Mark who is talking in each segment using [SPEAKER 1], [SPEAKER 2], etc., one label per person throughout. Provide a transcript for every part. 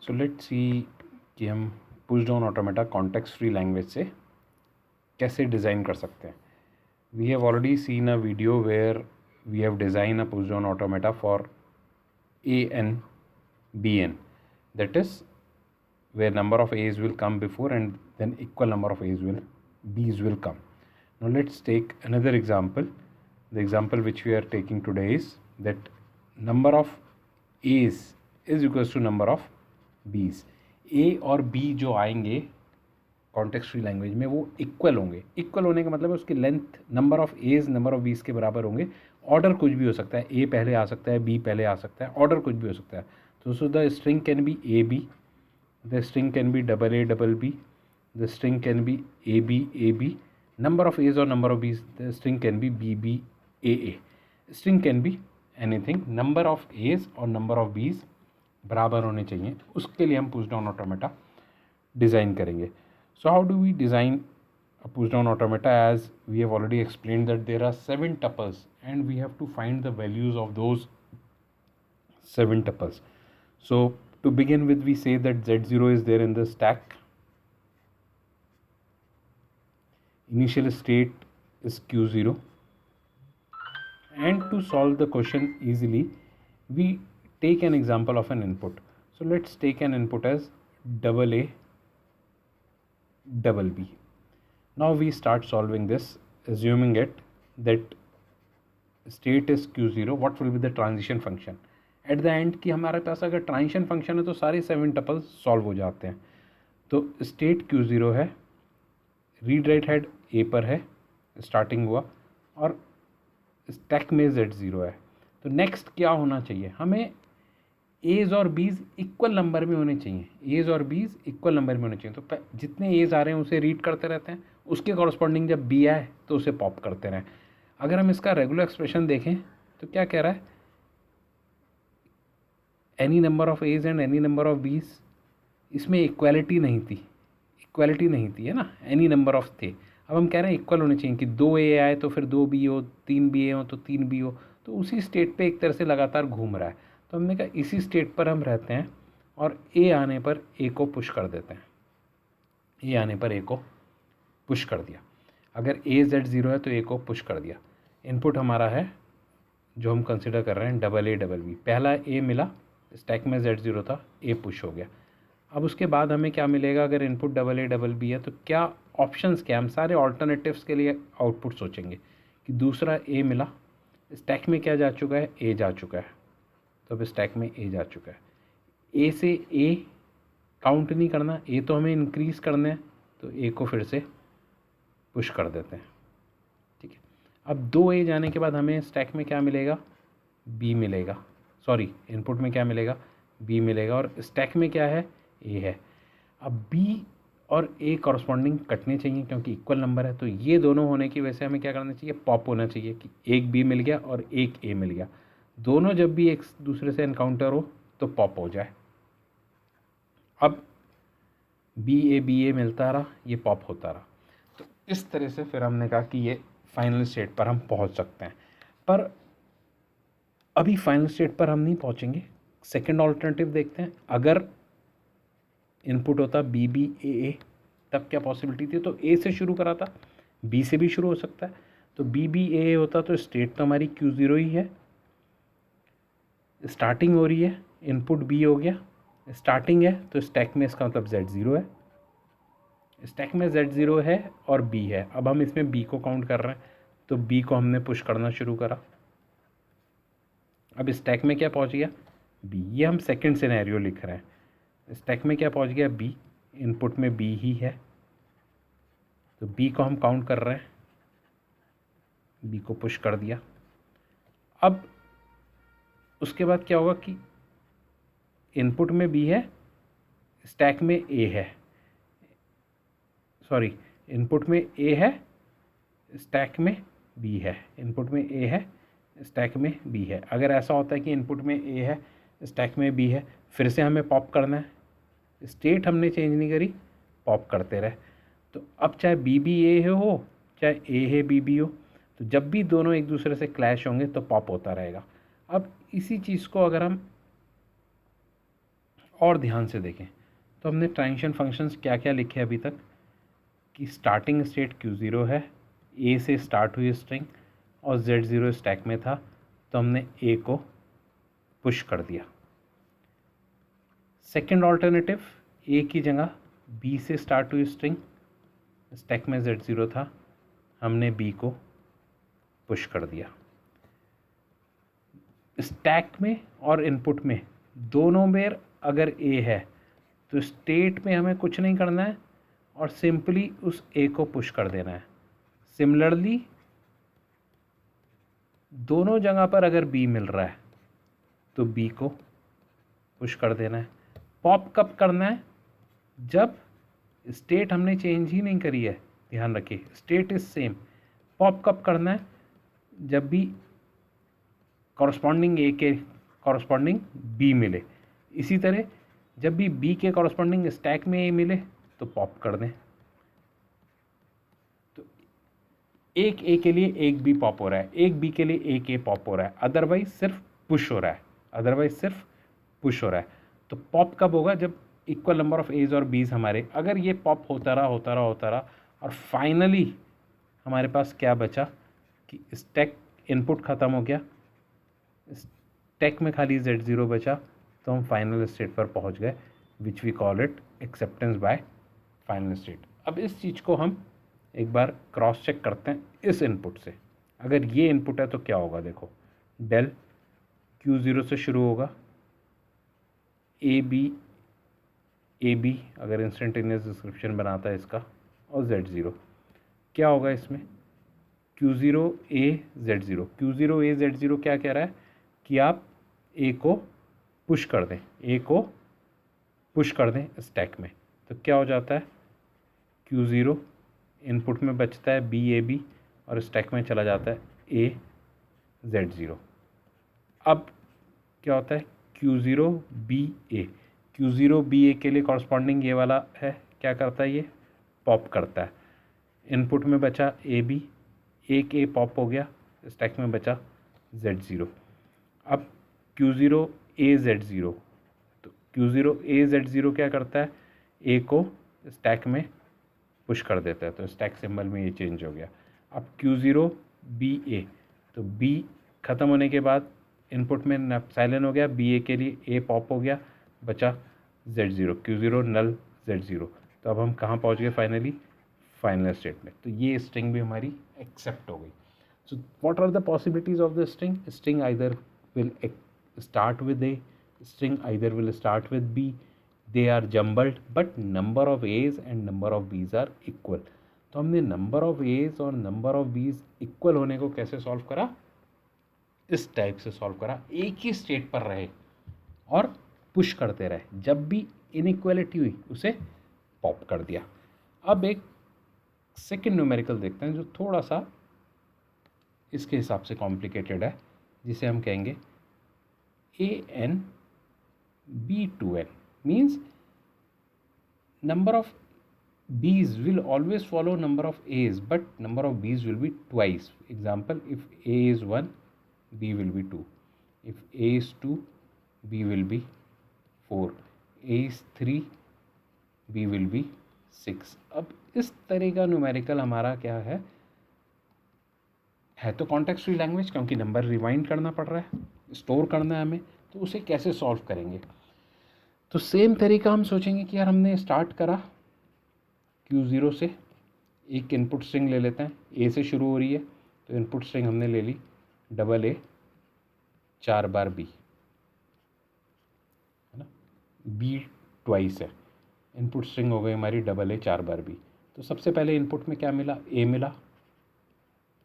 [SPEAKER 1] So let's see कि हम push down automata context free language से कैसे डिज़ाइन कर सकते हैं. We have already seen a video where we have design a push down automata for AN BN, that is where number of A's will come before and then equal number of B's will come. Now let's take another example. The example which we are taking today is that number of A's is equals to number of B's. A और B जो आएंगे context free language में वो equal होंगे. Equal होने का मतलब है उसकी length number of A's number of B's के बराबर होंगे. ऑर्डर कुछ भी हो सकता है, ए पहले आ सकता है, बी पहले आ सकता है, ऑर्डर कुछ भी हो सकता है. तो so the string can be A B, the string can be double A double B, the string can be A B, number of A's और number of B's, the string can be B A. String can be anything. Number of A's और number of B's बराबर होने चाहिए. उसके लिए हम push down automata design करेंगे. So how do we design a push down automata? As we have already explained that there are 7 tuples and we have to find the values of those 7 tuples. So to begin with, we say that Z0 is there in the stack. Initial state is Q0. And to solve the question easily, we take an example of an input. So let's take an input as double A double B. Now we start solving this, assuming that state is Q0. What will be the transition function at the end? कि हमारे पास अगर transition function है तो सारे 7 tuples solve हो जाते हैं. तो स्टेट Q0 है, रीड राइट हेड ए पर है, स्टार्टिंग हुआ, और स्टैक में Z0 है. तो नेक्स्ट क्या होना चाहिए? हमें एज और बीज इक्वल नंबर में होने चाहिए. एज और बीज इक्वल नंबर में होने चाहिए. तो जितने एज आ रहे हैं उसे रीड करते रहते हैं, उसके कॉरस्पॉन्डिंग जब बी आए तो उसे पॉप करते रहें. अगर हम इसका रेगुलर एक्सप्रेशन देखें तो क्या कह रहा है? Any number of A's and any number of B's. इसमें इक्वालिटी नहीं थी, है ना. एनी नंबर ऑफ थे. अब हम कह रहे हैं इक्वल होने चाहिए कि 2 ए आए तो फिर 2 बी हो, 3 बी ए हो तो 3 बी हो. तो उसी स्टेट पे एक तरह से लगातार घूम रहा है. तो हमने कहा इसी स्टेट पर हम रहते हैं और ए आने पर ए को पुश कर देते हैं. ए आने पर ए को पुश कर दिया. अगर ए Z0 है तो ए को पुश कर दिया. इनपुट हमारा है जो हम कंसिडर कर रहे हैं डबल ए डबल बी. पहला ए मिला, स्टैक में Z0 था, ए पुश हो गया. अब उसके बाद हमें क्या मिलेगा? अगर input double A double B है तो क्या ऑप्शंस क्या? हम सारे ऑल्टरनेटिव्स के लिए आउटपुट सोचेंगे कि दूसरा ए मिला, स्टैक में क्या जा चुका है? ए जा चुका है. तो अब स्टैक में ए जा चुका है. ए से ए काउंट नहीं करना, ए तो हमें इंक्रीज़ करना है, तो ए को फिर से पुश कर देते हैं. ठीक है. अब 2 ए जाने के बाद हमें स्टैक में क्या मिलेगा? बी मिलेगा. सॉरी, इनपुट में क्या मिलेगा? बी मिलेगा. और स्टैक में क्या है? ए है. अब बी और ए कॉरस्पॉन्डिंग कटने चाहिए क्योंकि इक्वल नंबर है. तो ये दोनों होने की वजह से हमें क्या करना चाहिए? पॉप होना चाहिए कि एक बी मिल गया और एक ए मिल गया. दोनों जब भी एक दूसरे से एनकाउंटर हो तो पॉप हो जाए. अब बी ए मिलता रहा, ये पॉप होता रहा. तो इस तरह से फिर हमने कहा कि ये फाइनल स्टेट पर हम पहुंच सकते हैं. पर अभी फाइनल स्टेट पर हम नहीं पहुंचेंगे. सेकंड ऑल्टरनेटिव देखते हैं. अगर इनपुट होता बी ए, तब क्या पॉसिबिलिटी थी? तो ए से शुरू करा था, बी से भी शुरू हो सकता है. तो बी ए होता तो स्टेट तो हमारी Q0 ही है. स्टार्टिंग हो रही है, इनपुट बी हो गया, स्टार्टिंग है तो स्टैक में इसका मतलब Z0 है. स्टैक में Z0 है और बी है. अब हम इसमें बी को काउंट कर रहे हैं तो बी को हमने पुश करना शुरू करा. अब स्टैक में क्या पहुंच गया? बी. ये हम सेकंड सिनेरियो लिख रहे हैं. स्टैक में क्या पहुंच गया? बी. इनपुट में बी ही है तो बी को हम काउंट कर रहे हैं, बी को पुश कर दिया. अब उसके बाद क्या होगा कि इनपुट में बी है, स्टैक में ए है. सॉरी, इनपुट में ए है, स्टैक में बी है. इनपुट में ए है, स्टैक में बी है. अगर ऐसा होता है कि इनपुट में ए है, स्टैक में बी है, फिर से हमें पॉप करना है. स्टेट हमने चेंज नहीं करी, पॉप करते रहे. तो अब चाहे बी ए हो, चाहे ए है बी हो, तो जब भी दोनों एक दूसरे से क्लैश होंगे तो पॉप होता रहेगा. अब इसी चीज़ को अगर हम और ध्यान से देखें तो हमने ट्रांजिशन फंक्शंस क्या क्या लिखे अभी तक कि स्टार्टिंग स्टेट Q0 है, ए से स्टार्ट हुई स्ट्रिंग और Z0 स्टैक में था, तो हमने ए को पुश कर दिया। सेकेंड ऑल्टरनेटिव, ए की जगह बी से स्टार्ट हुई स्ट्रिंग, स्टैक में Z0 था, हमने बी को पुश कर दिया। स्टैक में और इनपुट में दोनों में अगर ए है तो स्टेट में हमें कुछ नहीं करना है और सिंपली उस ए को पुश कर देना है। सिमिलरली दोनों जगह पर अगर बी मिल रहा है तो बी को पुश कर देना है। पॉप कब करना है? जब स्टेट हमने चेंज ही नहीं करी है, ध्यान रखिए स्टेट इज सेम। पॉप कब करना है? जब भी कॉरस्पॉन्डिंग ए के कॉरस्पॉन्डिंग बी मिले। इसी तरह जब भी बी के कॉरस्पॉन्डिंग स्टैक में ए मिले तो पॉप कर दें। तो एक ए के लिए एक बी पॉप हो रहा है, एक बी के लिए एक ए पॉप हो रहा है, अदरवाइज सिर्फ पुश हो रहा है, अदरवाइज सिर्फ पुश हो रहा है। तो पॉप कब होगा? जब इक्वल नंबर ऑफ एज और बीज हमारे, अगर ये पॉप होता रहा और फाइनली हमारे पास क्या बचा कि स्टैक इनपुट ख़त्म हो गया, स्टैक में खाली Z0 बचा, तो हम फाइनल स्टेट पर पहुंच गए, which we call it acceptance by final state. अब इस चीज़ को हम एक बार क्रॉस चेक करते हैं इस इनपुट से। अगर ये इनपुट है तो क्या होगा? देखो डेल Q0 से शुरू होगा, ए बी अगर इंस्टेंटेनियस डिस्क्रिप्शन बनाता है इसका, और Z0 क्या होगा इसमें? Q0 A Z0। Q0 A Z0 क्या कह रहा है कि आप ए को पुश कर दें, ए को पुश कर दें स्टैक में। तो क्या हो जाता है? Q0 इनपुट में बचता है B और स्टैक में चला जाता है A Z0। अब क्या होता है? Q0 BA के लिए कॉरस्पॉन्डिंग ये वाला है, क्या करता है? ये पॉप करता है। इनपुट में बचा AB, एक ए पॉप हो गया, स्टैक में बचा Z0। अब Q0 A Z0, तो Q0 A Z0 क्या करता है? ए को स्टैक में पुश कर देता है, तो स्टैक सिंबल में ये चेंज हो गया। अब Q0 BA, तो B ख़त्म होने के बाद इनपुट में साइलेंट हो गया, BA के लिए ए पॉप हो गया, बचा Z0, Q0 नल Z0। तो अब हम कहाँ पहुँच गए फाइनली? फाइनल स्टेट में। तो ये स्ट्रिंग भी हमारी एक्सेप्ट हो गई। So what are the possibilities of the string? String either will start with A, string either will start with B, they are jumbled but number of A's and number of B's are equal। तो हमने number of A's और number of B's equal होने को कैसे solve करा? इस type से solve करा, एक ही स्टेट पर रहे और पुश करते रहे, जब भी इनइक्वालिटी हुई उसे पॉप कर दिया। अब एक सेकेंड न्यूमेरिकल देखते हैं जो थोड़ा सा इसके हिसाब से कॉम्प्लिकेटेड है, जिसे हम कहेंगे AN B2N, means number of B's will always follow number of A's, but number of B's will be twice. Example, if A is 1, B will be 2. If A is 2, B will be 4. A is 3, B will be 6. अब इस तरह का numerical हमारा क्या है तो context free language, क्योंकि number rewind करना पड़ रहा है, स्टोर करना है हमें, तो उसे कैसे सॉल्व करेंगे? तो सेम तरीका हम सोचेंगे कि यार हमने स्टार्ट करा Q0 से, एक इनपुट स्ट्रिंग ले लेते हैं, ए से शुरू हो रही है, तो इनपुट स्ट्रिंग हमने ले ली AA 4 बार B, है ना, B ट्वाइस है, इनपुट स्ट्रिंग हो गई हमारी AA 4 बार B। तो सबसे पहले इनपुट में क्या मिला? A मिला,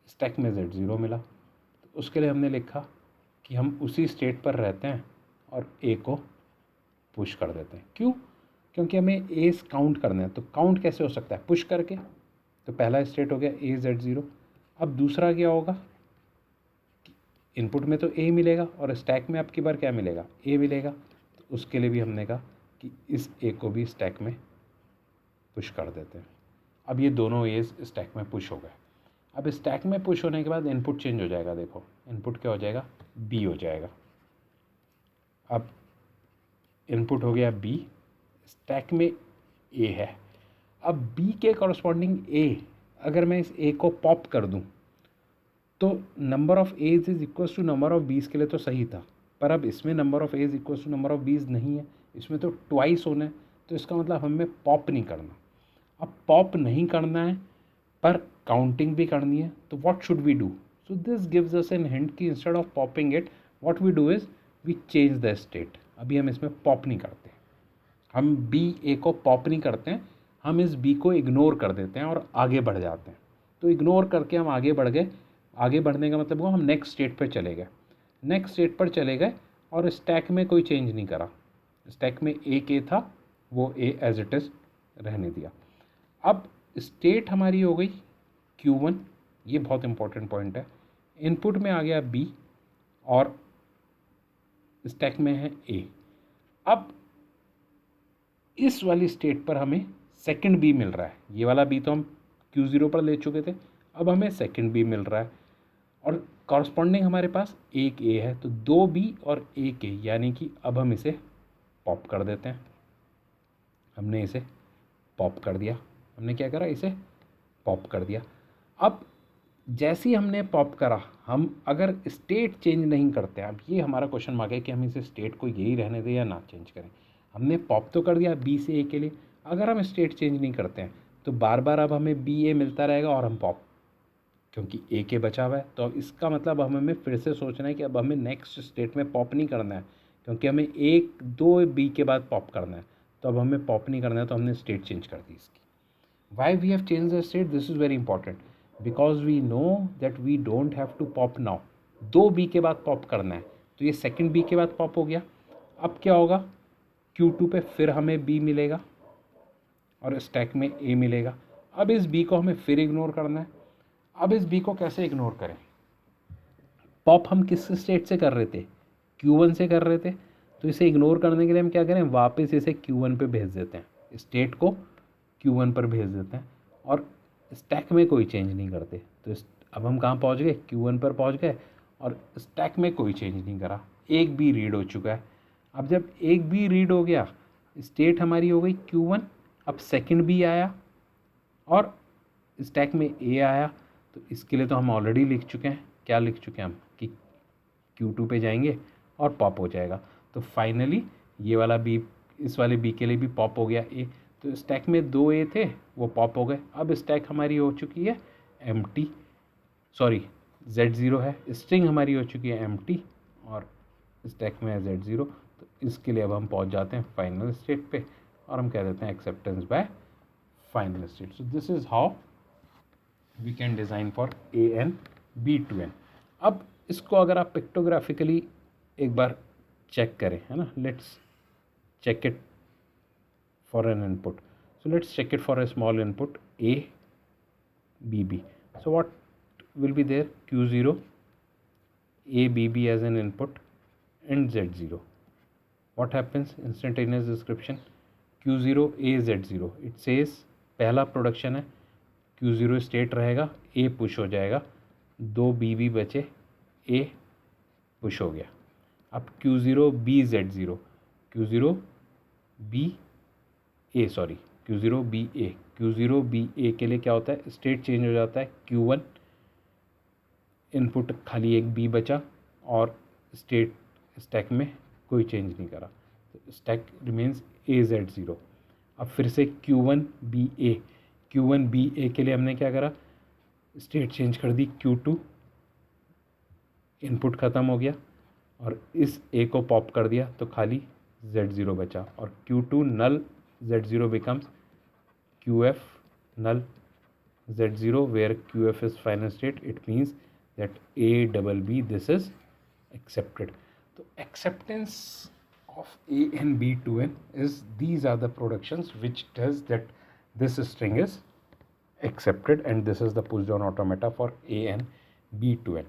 [SPEAKER 1] स्टैक में Z0 मिला। तो उसके लिए हमने लिखा कि हम उसी स्टेट पर रहते हैं और ए को पुश कर देते हैं। क्यों? क्योंकि हमें एज काउंट करना है। तो काउंट कैसे हो सकता है? पुश करके। तो पहला स्टेट हो गया A Z0। अब दूसरा क्या होगा? इनपुट में तो ए मिलेगा और स्टैक में अब की बार क्या मिलेगा? ए मिलेगा। तो उसके लिए भी हमने कहा कि इस ए को भी स्टैक में पुश कर देते हैं। अब ये दोनों एज स्टैक में पुश हो गए। अब स्टैक में पुश होने के बाद इनपुट चेंज हो जाएगा। देखो इनपुट क्या हो जाएगा? B हो जाएगा। अब इनपुट हो गया बी, स्टैक में ए है। अब बी के कॉरस्पॉन्डिंग ए, अगर मैं इस ए को पॉप कर दूं तो number of edge is equals to number of V's के लिए तो सही था, पर अब इसमें number of edge equals to number of V's नहीं है, इसमें तो ट्वाइस होना है, तो इसका मतलब हमें पॉप नहीं करना। अब पॉप नहीं करना है पर काउंटिंग भी करनी है, तो what should we do? So this gives us an hint कि instead of popping it what we do is we change the state. अभी हम इसमें पॉप नहीं करते, हम बी ए को पॉप नहीं करते हैं, हम इस बी को इग्नोर कर देते हैं और आगे बढ़ जाते हैं। तो इग्नोर करके हम आगे बढ़ गए, आगे बढ़ने का मतलब हुआ हम नेक्स्ट स्टेट पर चले गए, नेक्स्ट स्टेट पर चले गए और स्टैक में कोई चेंज नहीं करा। स्टैक में एक ए था, वो ए एज इट इज़ रहने दिया। अब स्टेट हमारी हो गई Q1, ये बहुत इंपॉर्टेंट पॉइंट है। इनपुट में आ गया बी और स्टैक में है ए। अब इस वाली स्टेट पर हमें सेकंड बी मिल रहा है, ये वाला बी तो हम Q0 पर ले चुके थे, अब हमें सेकंड बी मिल रहा है और कॉरस्पॉन्डिंग हमारे पास एक ए है, तो दो बी और एक ए, यानी कि अब हम इसे पॉप कर देते हैं। हमने इसे पॉप कर दिया, हमने क्या करा, इसे पॉप कर दिया। अब जैसे ही हमने पॉप करा, हम अगर स्टेट चेंज नहीं करते, अब ये हमारा क्वेश्चन मार्क है कि हम इसे स्टेट को यही रहने दें या ना चेंज करें। हमने पॉप तो कर दिया बी से ए के लिए, अगर हम स्टेट चेंज नहीं करते हैं तो बार बार अब हमें बी ए मिलता रहेगा और हम पॉप, क्योंकि ए के बचा हुआ है, तो अब इसका मतलब हमें फिर से सोचना है कि अब हमें नेक्स्ट स्टेट में पॉप नहीं करना है, क्योंकि हमें एक दो बी के बाद पॉप करना है, तो अब हमें पॉप नहीं करना है, तो हमने स्टेट चेंज कर दी इसकी। Why we have change the state, this is very important, because we know that we don't have to pop now. दो बी के बाद पॉप करना है, तो ये सेकंड बी के बाद पॉप हो गया। अब क्या होगा, Q2 पे फिर हमें बी मिलेगा और स्टैक में ए मिलेगा। अब इस बी को हमें फिर इग्नोर करना है। अब इस बी को कैसे इग्नोर करें? पॉप हम किस स्टेट से कर रहे थे, Q1 से कर रहे थे, तो इसे इग्नोर करने के लिए हम क्या करें, वापस इसे Q1 पे भेज देते हैं, स्टेट को Q1 पर भेज देते हैं और स्टैक में कोई चेंज नहीं करते। तो अब हम कहाँ पहुँच गए, Q1 पर पहुँच गए और स्टैक में कोई चेंज नहीं करा, एक बी रीड हो चुका है। अब जब एक बी रीड हो गया, स्टेट हमारी हो गई Q1, अब सेकंड बी आया और स्टैक में ए आया, तो इसके लिए तो हम ऑलरेडी लिख चुके हैं, क्या लिख चुके हैं हम कि Q2 पे जाएंगे और पॉप हो जाएगा। तो फाइनली ये वाला बी, इस वाले बी के लिए भी पॉप हो गया ए, तो स्टैक में दो ए थे वो पॉप हो गए। अब स्टैक हमारी हो चुकी है एम्प्टी, सॉरी Z0 है, स्ट्रिंग हमारी हो चुकी है एम्प्टी और स्टैक में है Z0। तो इसके लिए अब हम पहुंच जाते हैं फाइनल स्टेट पे और हम कह देते हैं acceptance by final state. So this is how we can design for AN B2N। अब इसको अगर आप पिक्टोग्राफिकली एक बार चेक करें, है ना, let's check it for an input. So let's check it for a small input A, BB. So what will be there, Q0, A, BB as an input and Z0. What happens, instantaneous description, Q0, A, Z0. It says पहला production है, Q0 state रहेगा, A push हो जाएगा, दो BB बचे, A push हो गया। अब Q0, B, Z0, Q0 B A, sorry Q0 B A, Q0 B A के लिए क्या होता है, स्टेट चेंज हो जाता है Q1, इनपुट खाली एक B बचा और स्टेट स्टैक में कोई चेंज नहीं करा, तो स्टैक रिमेन्स AZ0। अब फिर से Q1 B A, Q1 B A के लिए हमने क्या करा, स्टेट चेंज कर दी Q2, इनपुट ख़त्म हो गया और इस A को पॉप कर दिया, तो खाली Z0 बचा और Q2 null, Z0 becomes QF null Z0, where QF is final state. It means that A double B, this is accepted. So acceptance of A and B to N is, these are the productions which tells that this string is accepted and this is the push down automata for A and B to N.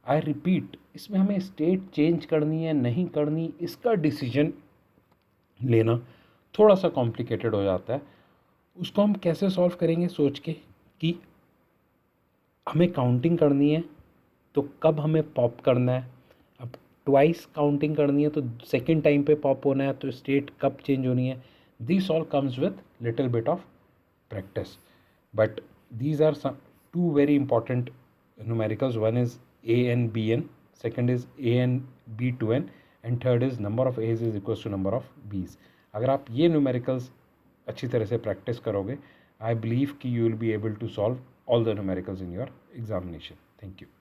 [SPEAKER 1] I repeat, इसमें हमें state change करनी है नहीं करनी, इसका decision लेना थोड़ा सा कॉम्प्लिकेटेड हो जाता है। उसको हम कैसे सॉल्व करेंगे, सोच के कि हमें काउंटिंग करनी है तो कब हमें पॉप करना है। अब ट्वाइस काउंटिंग करनी है तो सेकेंड टाइम पे पॉप होना है तो स्टेट कब चेंज होनी है. This all comes with little bit of practice, but these are some two very important numericals. One is a_n bn, second is a_n b2n, and third is number of a's is equals to number of b's. अगर आप ये numericals अच्छी तरह से practice करोगे, I believe कि you will be able to solve all the numericals in your examination. Thank you.